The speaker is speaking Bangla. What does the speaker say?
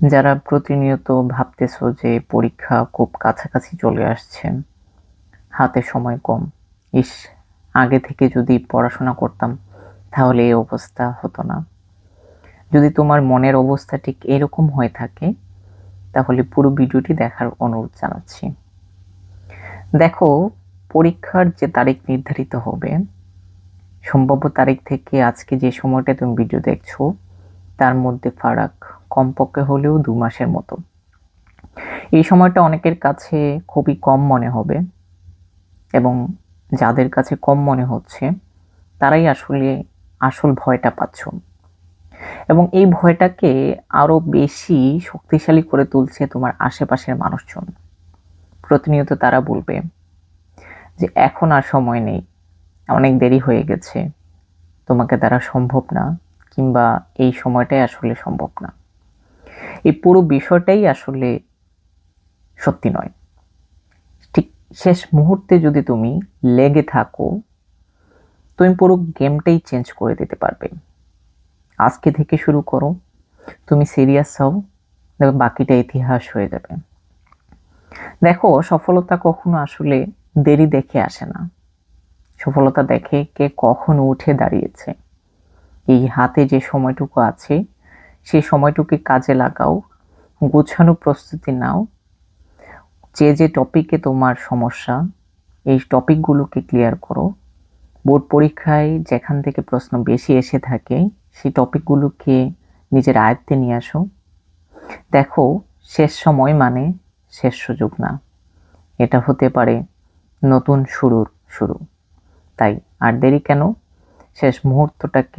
যারা প্রতিনিয়ত ভাবতেছো যে পরীক্ষা খুব কাছাকাছি চলে আসছে, হাতে সময় কম, ইস, আগে থেকে যদি পড়াশোনা করতাম তাহলে এই অবস্থা হতো না। যদি তোমার মনের অবস্থা ঠিক এরকম হয়ে থাকে তাহলে পুরো ভিডিওটি দেখার অনুরোধ জানাচ্ছি। দেখো, পরীক্ষার যে তারিখ নির্ধারিত হবে, সম্ভাব্য তারিখ থেকে আজকে যে সময়টা তুমি ভিডিও দেখছো তার মধ্যে ফারাক কমপক্ষে হলেও 2 মাসের মতো। এই সময়টা অনেকের কাছে খুবই কম মনে হবে এবং যাদের কাছে কম মনে হচ্ছে তারাই আসলে আসল ভয়টা পাচ্ছ, এবং এই ভয়টাকে আরো বেশি শক্তিশালী করে তুলছে তোমার আশেপাশের মানুষজন। প্রতিনিয়ত তারা বলবে যে এখন আর সময় নেই, অনেক দেরি হয়ে গেছে, তোমাকে দ্বারা সম্ভব না, কিংবা এই সময়টাই আসলে সম্ভব না। এই পুরো বিষয়টাই আসলে সত্যি নয়। ঠিক শেষ মুহূর্তে যদি তুমি লেগে থাকো, তুমি পুরো গেমটাই চেঞ্জ করে দিতে পারবে। আজকে থেকে শুরু করো, তুমি সিরিয়াস হও, দেখো বাকিটা ইতিহাস হয়ে যাবে। দেখো, সফলতা কখনো আসলে দেরি দেখে আসে না, সফলতা দেখে কে কখন উঠে দাঁড়িয়েছে। এই হাতে যে সময়টুকু আছে সেই সময়টুকু কাজে লাগাও, গোছানো প্রস্তুতি নাও। যে টপিকে তোমার সমস্যা, এই টপিকগুলোকে ক্লিয়ার করো। বোর্ড পরীক্ষায় যেখান থেকে প্রশ্ন বেশি এসে থাকে সেই টপিকগুলোকে নিজের আয়ত্তে নিয়ে আসো। দেখো, শেষ সময় মানে শেষ সুযোগ না, এটা হতে পারে নতুন শুরুর শুরু। তাই আর দেরি কেন, শেষ মুহূর্তটাকে